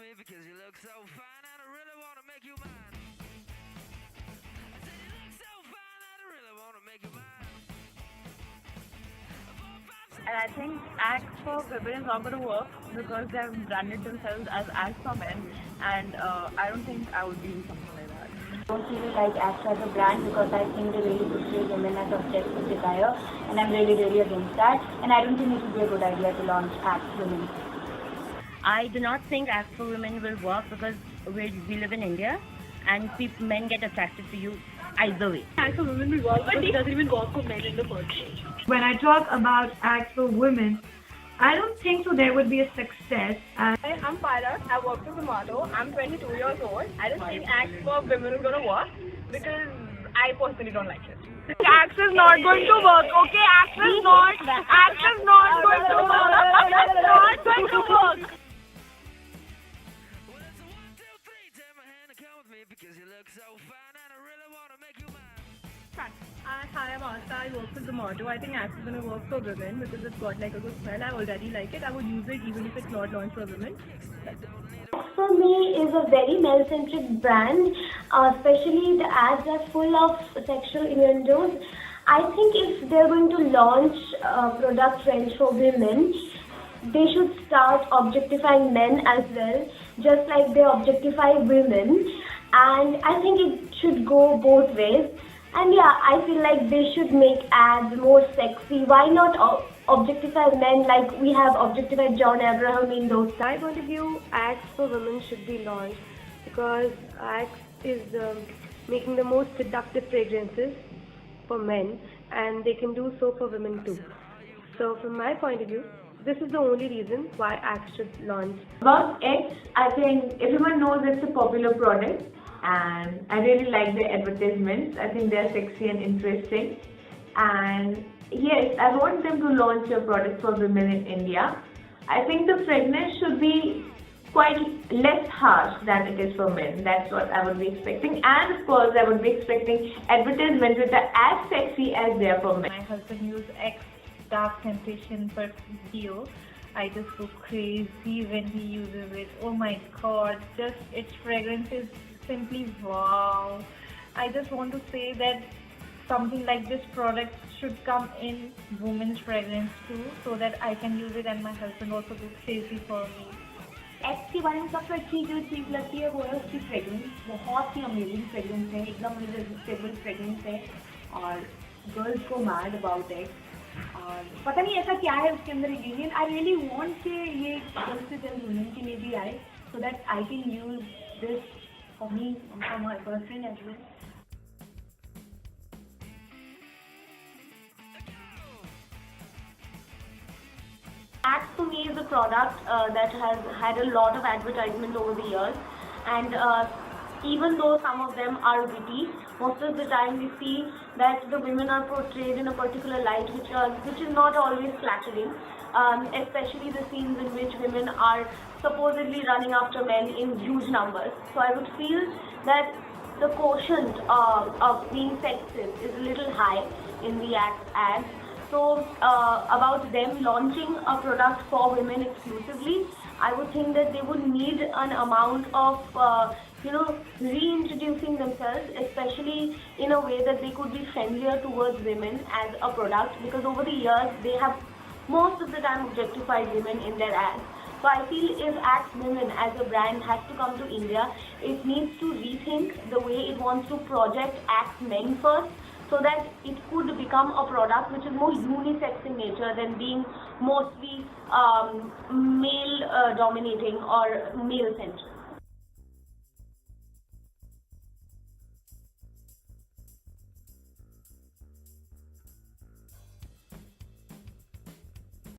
me because you look so fine and I really want to make you mine. I said you look so fine and I really want to make you mine. And I think acts for women is not going to work because they have branded themselves as acts for men, and I don't think I would be something like that. I don't really like Axe as a brand because I think they really portray women as objects of desire, and I'm really against that. And I don't think it would be a good idea to launch Axe Women. I do not think Act for Women will work because we live in India and men get attracted to you either way. Act for Women will work, but it doesn't even work for men in the first place. When I talk about Act for Women, I don't think so there would be a success. Hi, I'm Paras. I work for Zomato. I'm 22 years old. I don't think Act for Women is going to work because I personally don't like it. Axe is not going to work, okay? Axe is not going to work. Axe is not going to work. Well, it's a 1, 2, 3. Take my hand and come with me because you look so fine and I really want to make you mine. Hi, I'm Asta. I work for Zomato. I think Axe is going to work for women because it's got like a good smell. I already like it. I would use it even if it's not launched for women. For me, is a very male-centric brand, especially the ads are full of sexual innuendos. I think if they're going to launch product range for women, they should start objectifying men as well, just like they objectify women. And I think it should go both ways. And yeah, I feel like they should make ads more sexy. Why not objectify men like we have objectified John Abraham in those times? My point of view, Axe for Women should be launched because Axe is making the most seductive fragrances for men, and they can do so for women too. So from my point of view, this is the only reason why Axe should launch. About X, I think everyone knows it's a popular product, and I really like the advertisements. I think they're sexy and interesting. And yes, I want them to launch a product for women in India. I think the fragrance should be quite less harsh than it is for men. That's what I would be expecting. And of course, I would be expecting advertisements which are as sexy as they are for men. My husband used X Dark Sensation Perfume Deo. I just go crazy when he uses it. Oh my god, just its fragrance is simply wow. I just want to say that something like this product should come in women's fragrance too, so that I can use it and my husband also goes crazy for me. X के बारे में सबसे अच्छी जो चीज़ लगती है वो है उसकी फ्रेगरेंस. बहुत ही अमेजिंग फ्रेगरेंस है, एकदम इरिसिस्टिबल फ्रेगरेंस है और गर्ल्स को मैड अबाउट एक्स. और पता नहीं ऐसा क्या है उसके अंदर इंग्रेडिएंट. आई रियली वांट कि ये गर्ल्स से जल्द वुमेन के लिए भी आए so that I can use this for me for my boyfriend as well. Axe to me is a product that has had a lot of advertisement over the years, and even though some of them are witty, most of the time we see that the women are portrayed in a particular light which is not always flattering, especially the scenes in which women are supposedly running after men in huge numbers. So I would feel that the quotient of being sexist is a little high in the Axe ads. So about them launching a product for women exclusively, I would think that they would need an amount of reintroducing themselves, especially in a way that they could be friendlier towards women as a product, because over the years they have most of the time objectified women in their ads. So I feel if Axe Women as a brand has to come to India, it needs to rethink the way it wants to project Axe Men first, so that it could become a product which is more unisex in nature than being mostly male dominating or male centric.